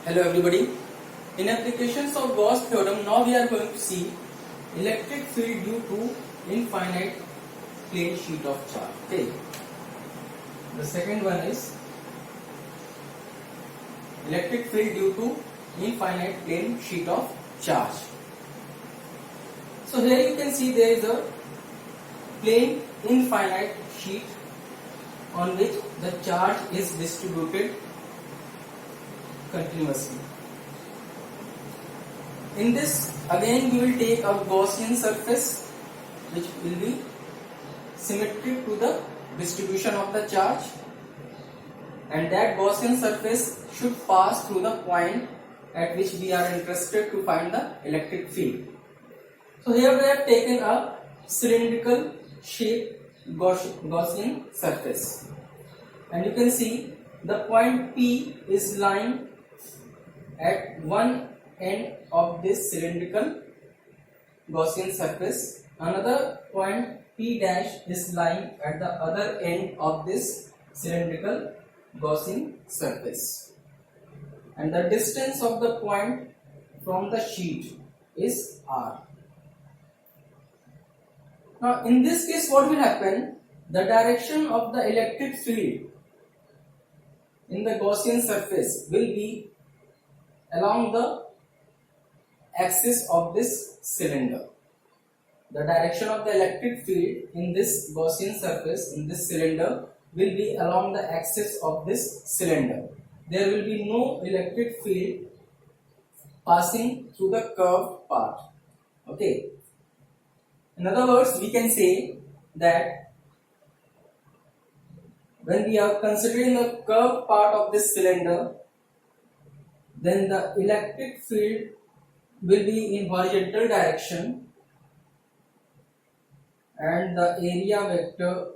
Hello everybody. In applications of Gauss theorem, now we are going to see electric field due to infinite plane sheet of charge. Okay. The second one is electric field due to infinite plane sheet of charge. So here you can see there is a plane infinite sheet on which the charge is distributed continuously. In this, again we will take a Gaussian surface which will be symmetric to the distribution of the charge, and that Gaussian surface should pass through the point at which we are interested to find the electric field. So here we have taken a cylindrical shaped Gaussian surface, and you can see the point P is lying at one end of this cylindrical Gaussian surface. Another point P dash is lying at the other end of this cylindrical Gaussian surface, and the distance of the point from the sheet is R. Now in this case, what will happen? The direction of the electric field in the Gaussian surface will be along the axis of this cylinder. The direction of the electric field in this Gaussian surface, in this cylinder, will be along the axis of this cylinder. There will be no electric field passing through the curved part. Okay. In other words, we can say that when we are considering the curved part of this cylinder, then the electric field will be in horizontal direction, and the area vector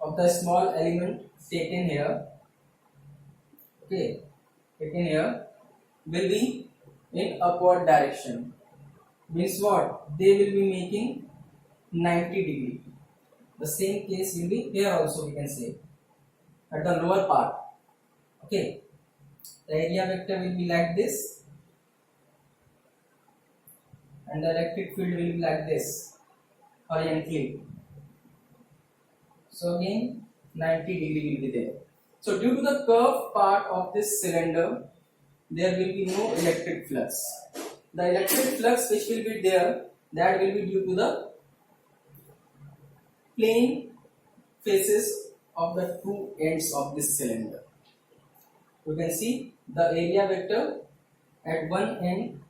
of the small element taken here, will be in upward direction. Means what? They will be making 90 degree. The same case will be here also, we can say, at the lower part. Okay. The area vector will be like this, and the electric field will be like this, horizontally. So again 90 degree will be there. So due to the curved part of this cylinder, there will be no electric flux. The electric flux which will be there, that will be due to the plane faces of the two ends of this cylinder. You can see the area vector at one end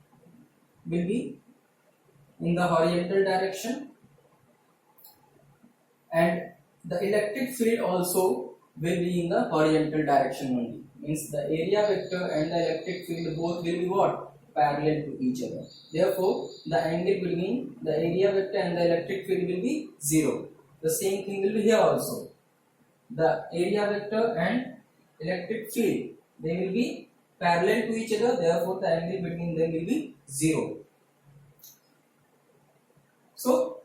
will be in the horizontal direction, and the electric field also will be in the horizontal direction only. Means the area vector and the electric field both will be what? Parallel to each other. Therefore, the angle between the area vector and the electric field will be 0. The same thing will be here also. The area vector and electric field, they will be parallel to each other. Therefore, the angle between them will be 0. So,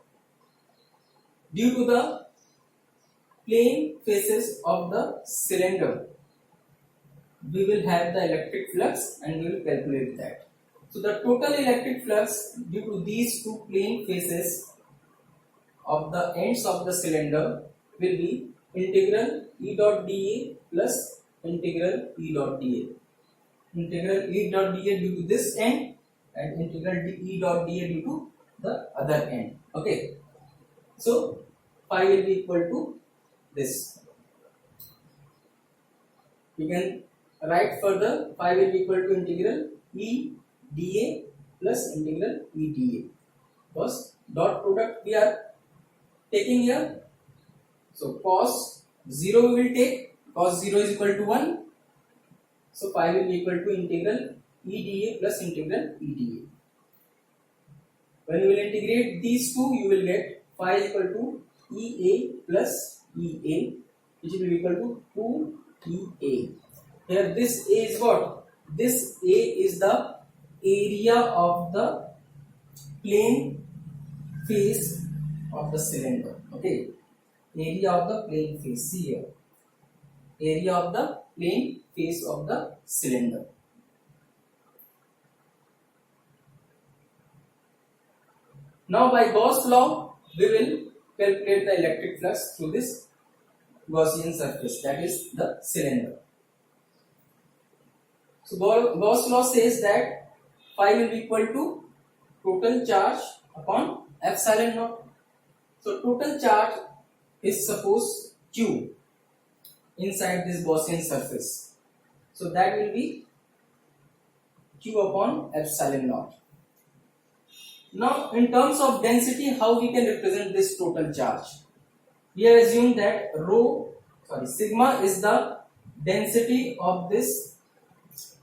due to the plane faces of the cylinder, we will have the electric flux and we will calculate that. So the total electric flux due to these two plane faces of the ends of the cylinder will be integral E dot dA plus integral E dot dA. Integral E dot dA due to this end and integral E dot dA due to the other end. Okay. So phi will be equal to this. You can write further, phi will be equal to integral E dA plus integral E dA, because dot product we are taking here. So cos 0 we will take, cos 0 is equal to 1. So phi will be equal to integral E dA plus integral E dA. When you will integrate these two, you will get phi is equal to EA plus EA, which will be equal to 2EA. Here this A is what? This A is the area of the plane face of the cylinder. Okay. Area of the plane face. See here. Area of the plane face of the cylinder. Now by Gauss law, we will calculate the electric flux through this Gaussian surface, that is the cylinder. So Gauss law says that phi will be equal to total charge upon epsilon naught. So total charge is suppose Q inside this Gaussian surface. So that will be Q upon epsilon naught. Now in terms of density, how we can represent this total charge? We have assumed that sigma is the density of this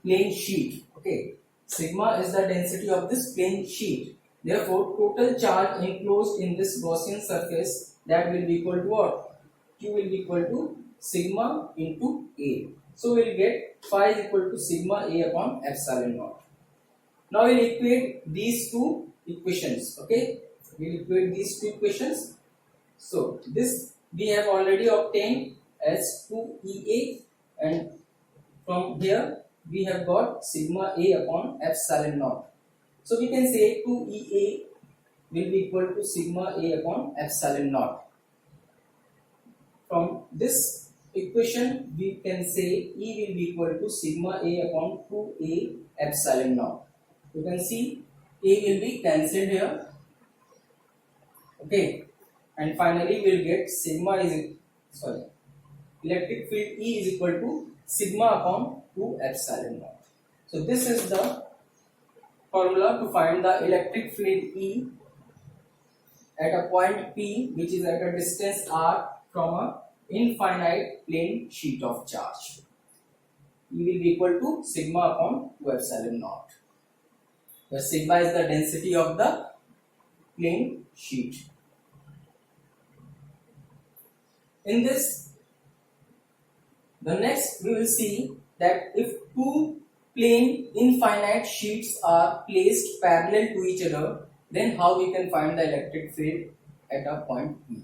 plane sheet. Okay, sigma is the density of this plane sheet. Therefore, total charge enclosed in this Gaussian surface, that will be equal to what? Q will be equal to sigma into A. So we will get phi is equal to sigma A upon epsilon naught. Now we will equate these two equations. Okay, we will equate these two equations. So this we have already obtained as 2EA, and from here we have got sigma A upon epsilon naught. So we can say 2EA will be equal to sigma A upon epsilon naught. From this equation we can say E will be equal to sigma A upon 2A epsilon naught. You can see A will be cancelled here. Okay, and finally we will get electric field E is equal to sigma upon 2 epsilon naught. So this is the formula to find the electric field E at a point P, which is at a distance r from a infinite plane sheet of charge. E will be equal to sigma upon 2 epsilon naught, where sigma is the density of the plane sheet. In this, the next we will see that if two plane infinite sheets are placed parallel to each other, then how we can find the electric field at a point P.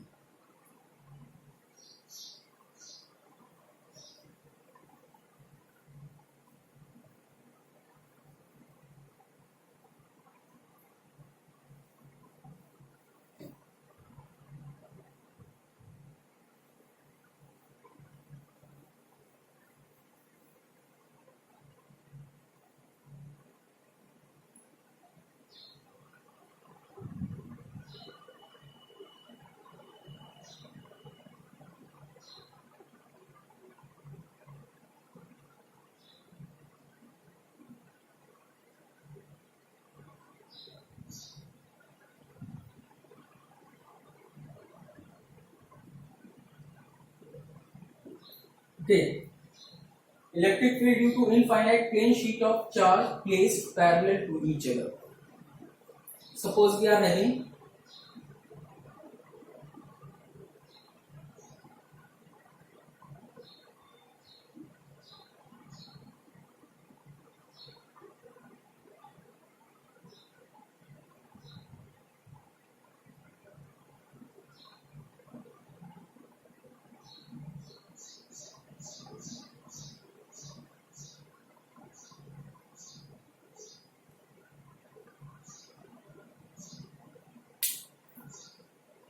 Okay, electric field due to infinite plane sheet of charge placed parallel to each other. Suppose we are having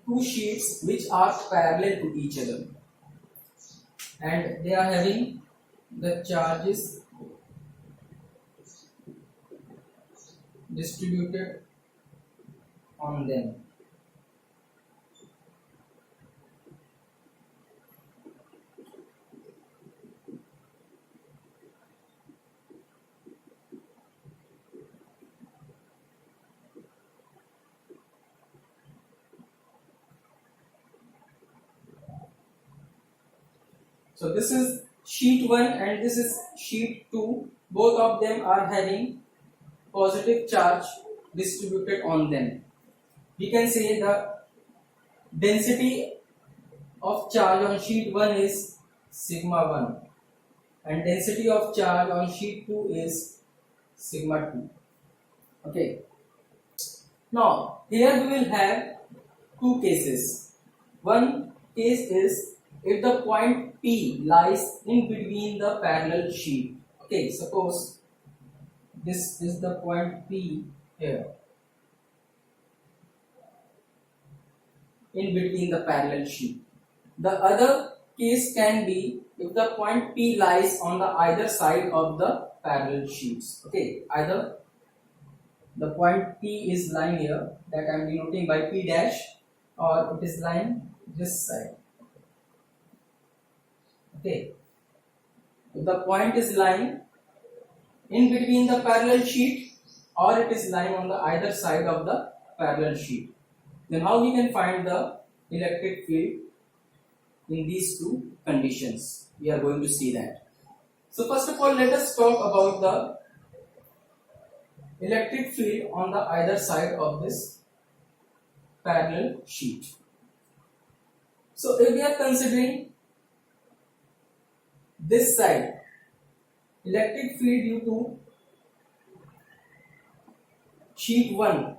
two sheets which are parallel to each other, and they are having the charges distributed on them. So this is sheet 1 and this is sheet 2. Both of them are having positive charge distributed on them. We can say the density of charge on sheet 1 is sigma 1 and density of charge on sheet 2 is sigma 2. Okay. Now here we will have two cases. One case is if the point P lies in between the parallel sheet. Okay, suppose this is the point P here, in between the parallel sheet. The other case can be if the point P lies on the either side of the parallel sheets. Okay, either the point P is lying here, that I am denoting by P dash, or it is lying this side. Okay, if the point is lying in between the parallel sheet or it is lying on the either side of the parallel sheet, then how we can find the electric field in these two conditions? We are going to see that. So first of all, let us talk about the electric field on the either side of this parallel sheet. So if we are considering this side, electric field due to sheet 1,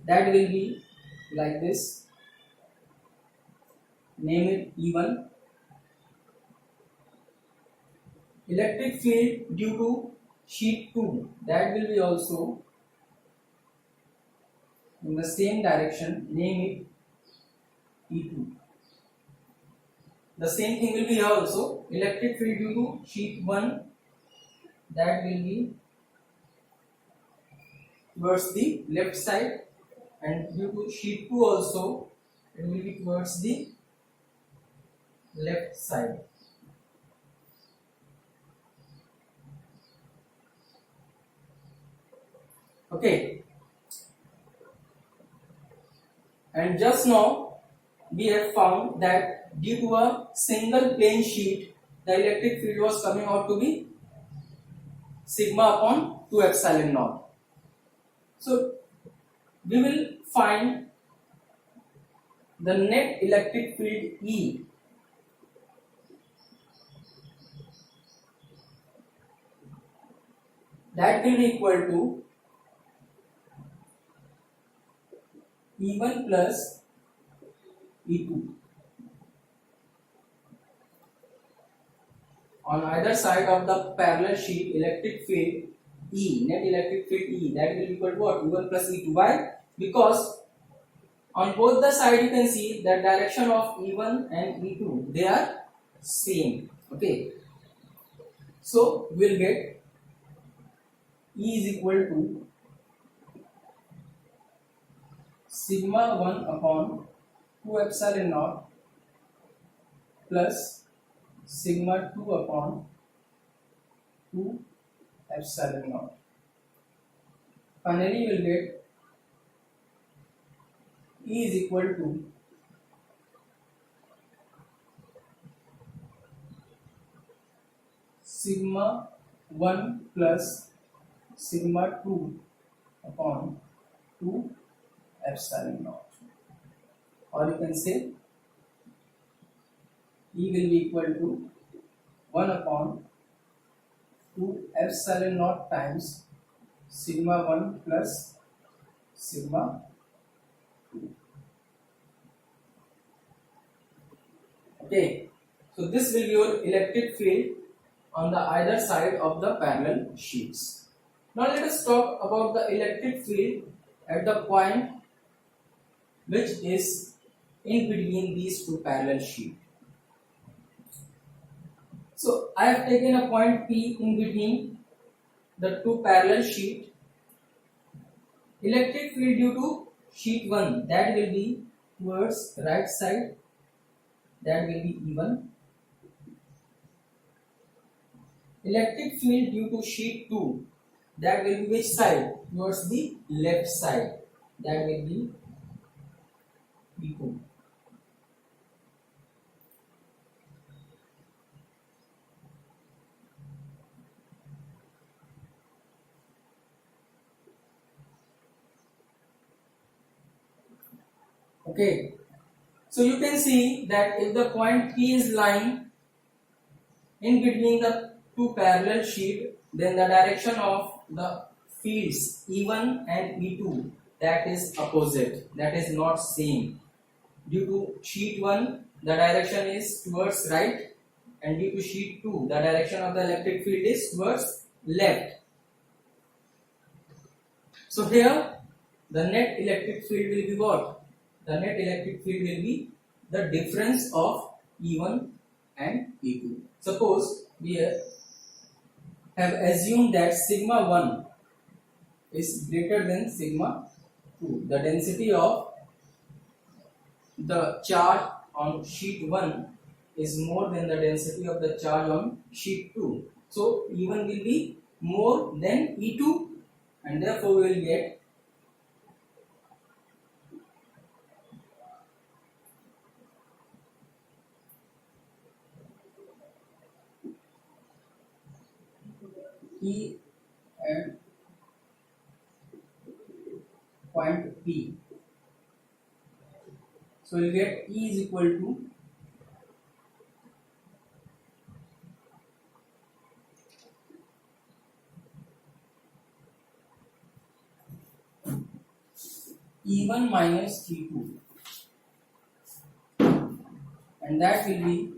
that will be like this, name it E1. Electric field due to sheet 2, that will be also in the same direction, name it E2. The same thing will be here also. Electric field due to sheet 1, that will be towards the left side, and due to sheet 2 also it will be towards the left side. Okay, and just now we have found that due to a single plane sheet, the electric field was coming out to be sigma upon 2 epsilon naught. So we will find the net electric field E that will be equal to E1 plus E2. On either side of the parallel sheet, electric field E, net electric field E, that will be equal to what? E1 plus E2. Why? Because on both the side you can see the direction of E1 and E2, they are same. Okay, so we'll get E is equal to sigma 1 upon 2 epsilon naught plus sigma 2 upon 2 epsilon naught. Finally, we will get E is equal to sigma 1 plus sigma 2 upon 2 epsilon naught, or you can say E will be equal to 1 upon 2 epsilon naught times sigma 1 plus sigma 2. Okay, so this will be your electric field on the either side of the parallel sheets. Now let us talk about the electric field at the point which is in between these two parallel sheets. So I have taken a point P in between the two parallel sheets. Electric field due to sheet 1, that will be towards right side, that will be E1. Electric field due to sheet 2, that will be which side? Towards the left side, that will be E2. Okay, so you can see that if the point P is lying in between the two parallel sheets, then the direction of the fields E1 and E2, that is opposite, that is not same. Due to sheet 1, the direction is towards right, and due to sheet 2 the direction of the electric field is towards left. So here the net electric field will be what? The net electric field will be the difference of E1 and E2. Suppose we have assumed that sigma 1 is greater than sigma 2. The density of the charge on sheet 1 is more than the density of the charge on sheet 2. So E1 will be more than E2 and therefore we will get E and point P. So we will get E is equal to E1 minus E2 and that will be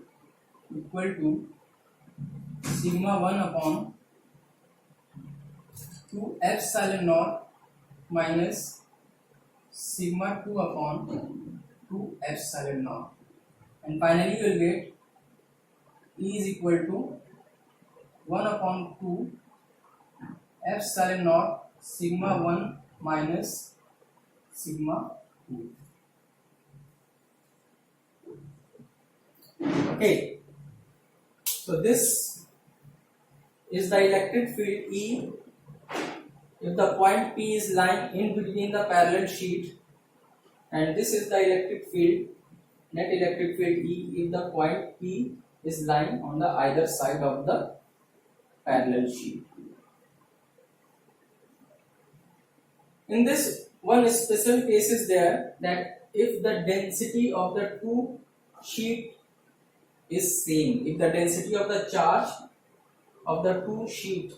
equal to sigma 1 upon 2 epsilon naught minus sigma 2 upon 2 epsilon naught, and finally you will get E is equal to 1 upon 2 epsilon naught sigma 1 minus sigma 2. Okay, so this is the electric field E if the point P is lying in between the parallel sheet, and this is the electric field, net electric field E if the point P is lying on the either side of the parallel sheet. In this, one special case is there that if the density of the two sheet is same, if the density of the charge of the two sheet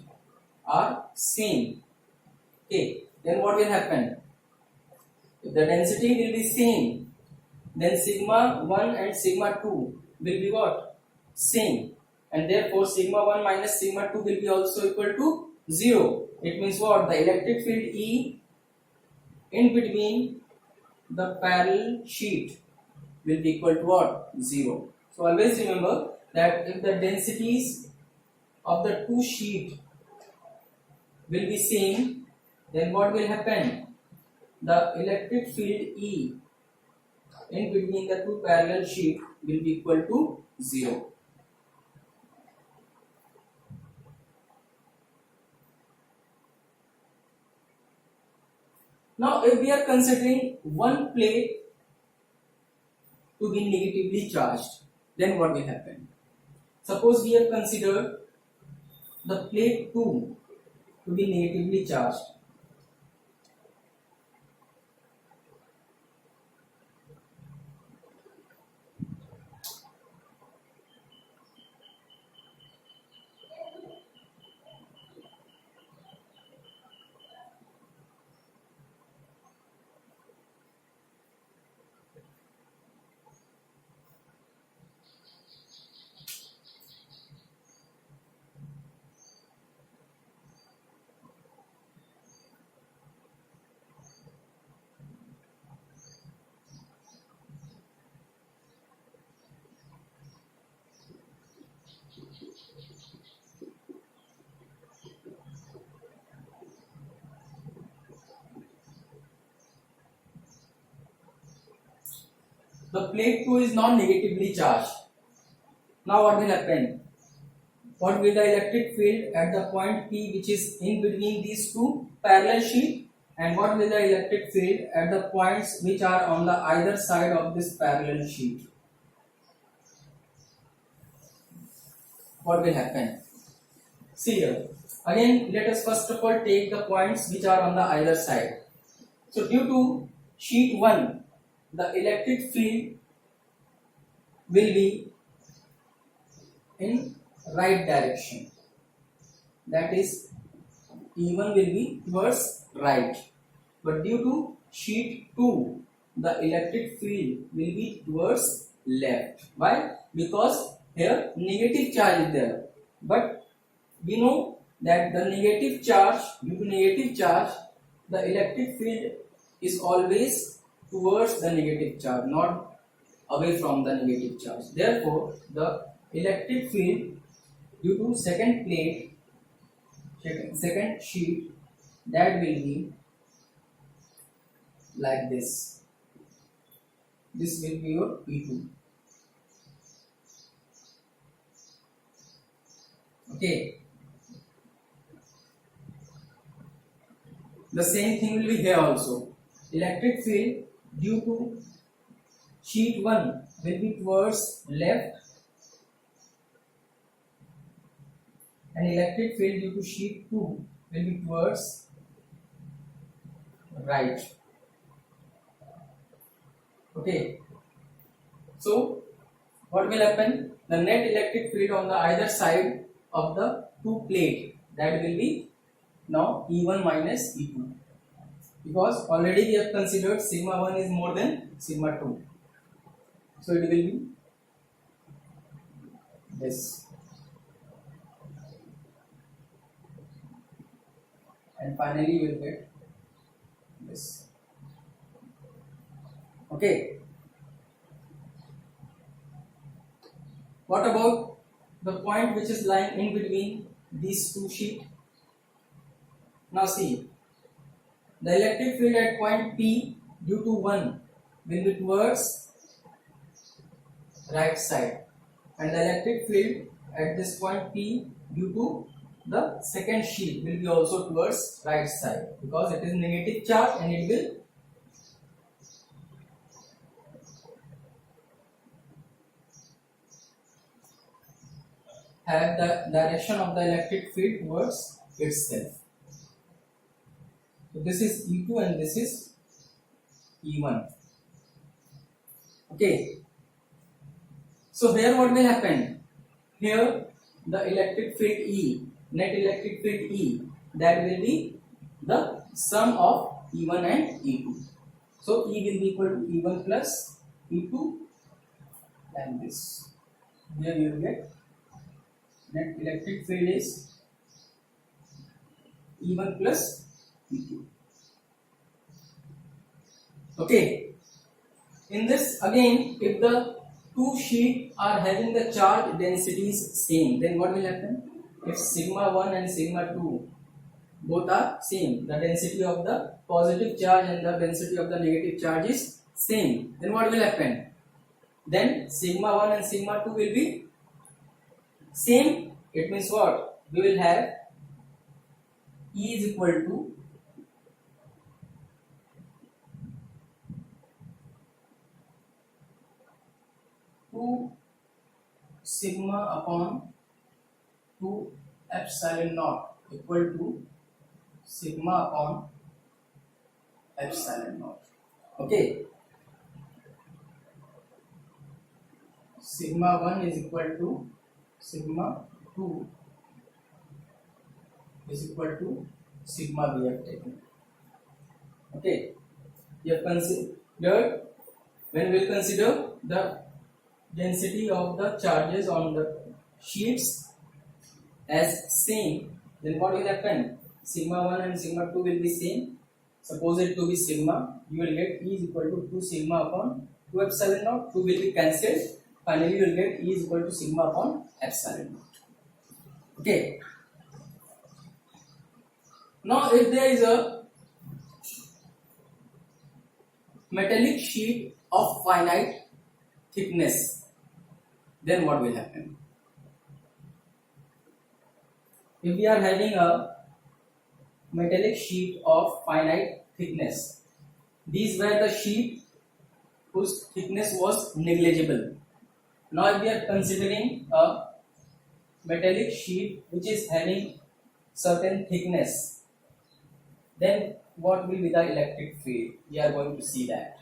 are same, okay, then what will happen? If the density will be same, then sigma 1 and sigma 2 will be what? Same, and therefore sigma 1 minus sigma 2 will be also equal to 0. It means what? The electric field E in between the parallel sheet will be equal to what? 0. So always remember that if the densities of the two sheet will be same, then what will happen? The electric field E in between the two parallel sheet will be equal to 0. Now if we are considering one plate to be negatively charged, then what will happen? Suppose we have considered the plate 2 to be negatively charged. The plate 2 is non-negatively charged. Now what will happen? What will the electric field at the point P which is in between these two parallel sheets, and what will the electric field at the points which are on the either side of this parallel sheet? What will happen? See here. Again, let us first of all take the points which are on the either side. So due to sheet 1, the electric field will be in right direction, that is E1 will be towards right, but due to sheet 2 the electric field will be towards left. Why? Because here negative charge is there, but we know that the negative charge, due to negative charge, the electric field is always towards the negative charge, not away from the negative charge. Therefore, the electric field due to second plate, second sheet, that will be like this. This will be your P2. Okay. The same thing will be here also. Electric field due to sheet 1 will be towards left, and electric field due to sheet 2 will be towards right. Okay. So what will happen? The net electric field on the either side of the two plate, that will be now E1 minus E2, because already we have considered sigma 1 is more than sigma 2. So it will be this, and finally you will get this. Okay. What about the point which is lying in between these two sheets? Now see, the electric field at point P due to 1 will be towards right side, and the electric field at this point P due to the second sheet will be also towards right side, because it is negative charge and it will have the direction of the electric field towards itself. So this is E2 and this is E1. Okay. So here what will happen? Here the electric field E, net electric field E, that will be the sum of E1 and E2. So E will be equal to E1 plus E2, and this. Here you will get net electric field is E1 plus E2. Okay. In this again, if the two sheets are having the charge densities same, then what will happen? If sigma 1 and sigma 2 both are same, the density of the positive charge and the density of the negative charge is same, then what will happen? Then sigma 1 and sigma 2 will be same. It means what? We will have E is equal to sigma upon 2 epsilon naught equal to sigma upon epsilon naught. Okay. Sigma 1 is equal to sigma 2 is equal to sigma we have taken. Okay. We have considered, when we will consider the density of the charges on the sheets as same, then what will happen? Sigma 1 and sigma 2 will be same. Suppose it to be sigma, you will get E is equal to 2 sigma upon 2 epsilon naught. 2 will be cancelled. Finally, you will get E is equal to sigma upon epsilon naught. Okay. Now, if there is a metallic sheet of finite thickness, then what will happen? If we are having a metallic sheet of finite thickness, these were the sheet whose thickness was negligible. Now if we are considering a metallic sheet which is having certain thickness, then what will be the electric field? We are going to see that.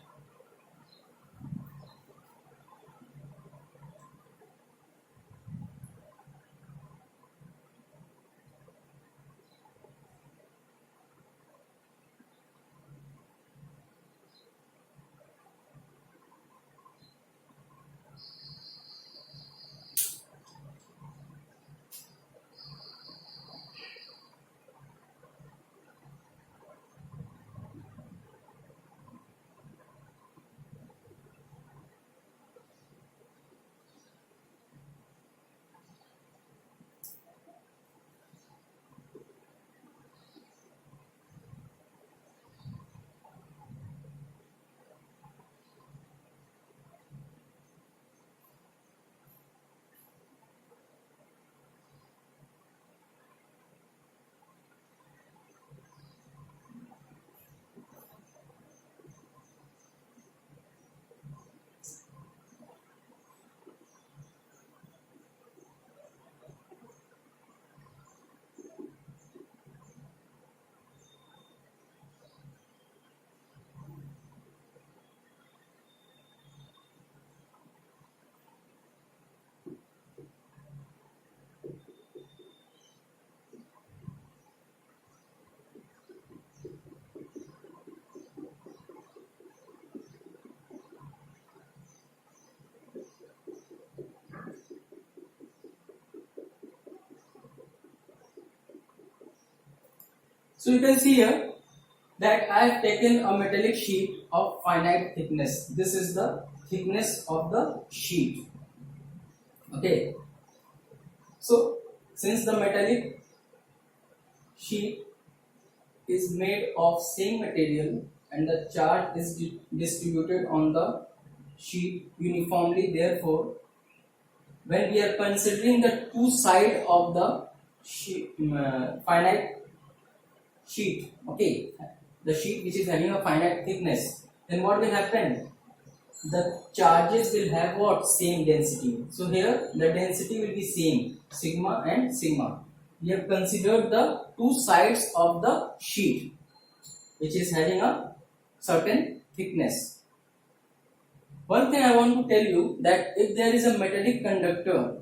So you can see here that I have taken a metallic sheet of finite thickness. This is the thickness of the sheet. Okay. So since the metallic sheet is made of same material and the charge is distributed on the sheet uniformly, therefore when we are considering the two sides of the finite sheet, okay, the sheet which is having a finite thickness, then what will happen? The charges will have what? Same density. So here the density will be same, sigma and sigma. We have considered the two sides of the sheet which is having a certain thickness. One thing I want to tell you, that if there is a metallic conductor,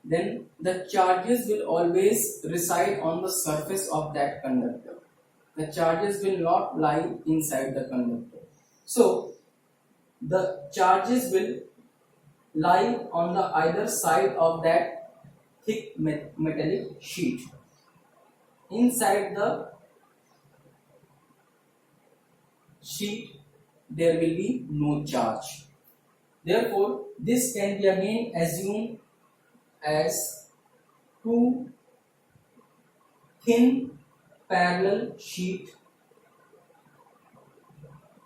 then the charges will always reside on the surface of that conductor. The charges will not lie inside the conductor. So the charges will lie on the either side of that thick metallic sheet. Inside the sheet there will be no charge. Therefore, this can be again assumed as two thin parallel sheet,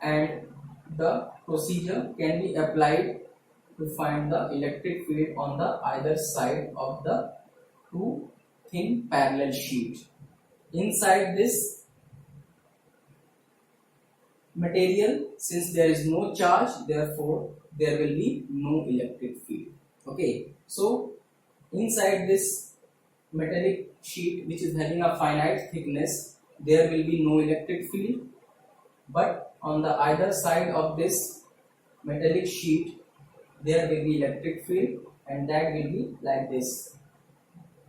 and the procedure can be applied to find the electric field on the either side of the two thin parallel sheet. Inside this material, since there is no charge, therefore there will be no electric field. Okay, so inside this metallic sheet which is having a finite thickness, there will be no electric field, but on the either side of this metallic sheet there will be electric field, and that will be like this.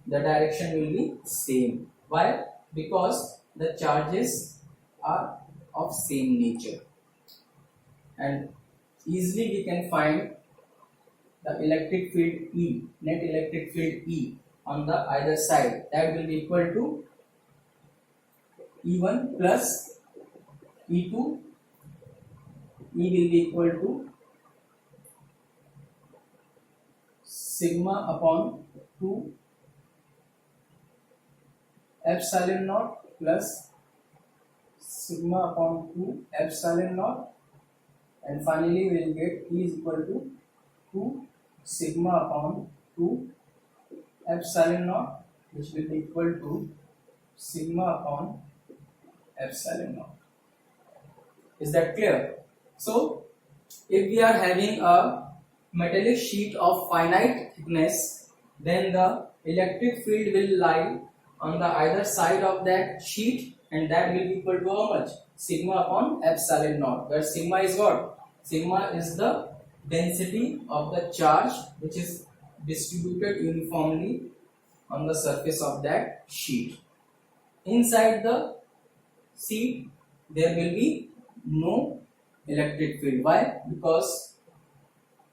The direction will be same. Why? Because the charges are of same nature, and easily we can find the electric field E, net electric field E on the either side. That will be equal to E1 plus E2. E will be equal to sigma upon 2 epsilon naught plus sigma upon 2 epsilon naught, and finally we will get E is equal to 2 sigma upon 2 epsilon naught, which will be equal to sigma upon epsilon naught. Is that clear? So if we are having a metallic sheet of finite thickness, then the electric field will lie on the either side of that sheet, and that will be equal to how much? Sigma upon epsilon naught, where sigma is what? Sigma is the density of the charge which is distributed uniformly on the surface of that sheet. Inside the sheet there will be no electric field. Why? Because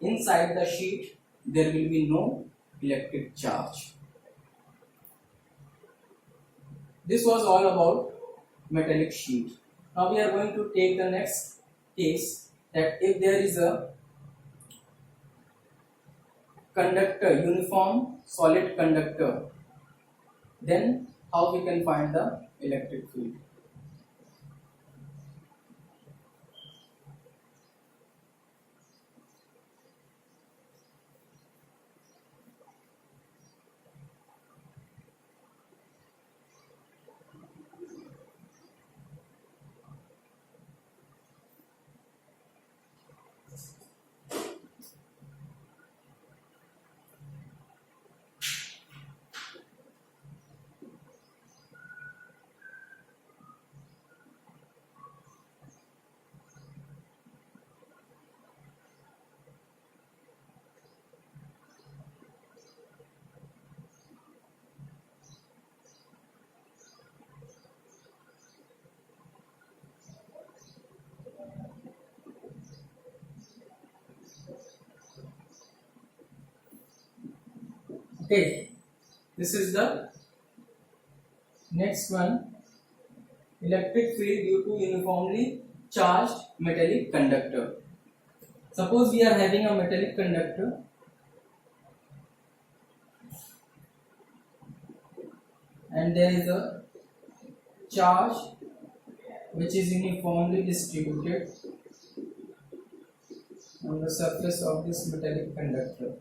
inside the sheet there will be no electric charge. This was all about metallic sheet. Now we are going to take the next case, that if there is a conductor, uniform solid conductor, then how we can find the electric field. Okay, this is the next one. electric field due to uniformly charged metallic conductor. Suppose we are having a metallic conductor and there is a charge which is uniformly distributed on the surface of this metallic conductor.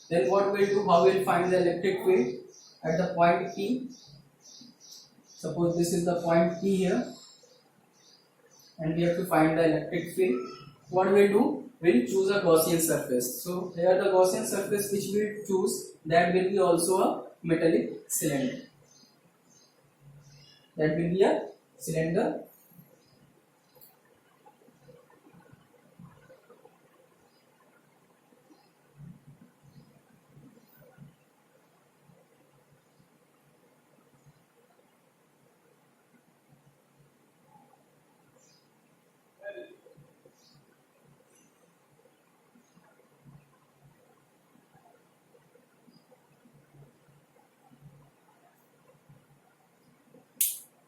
Then what we'll do, how we'll find the electric field at the point P. Suppose this is the point P here and we have to find the electric field. What we'll do, we'll choose a Gaussian surface. So here the Gaussian surface which we'll choose, that will be also a metallic cylinder. That will be a cylinder.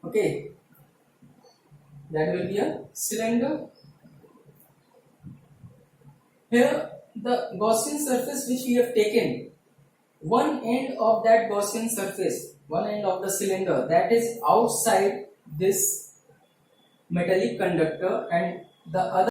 Okay, that will be a cylinder. Here the Gaussian surface which we have taken, one end of that Gaussian surface, one end of the cylinder, that is outside this metallic conductor and the other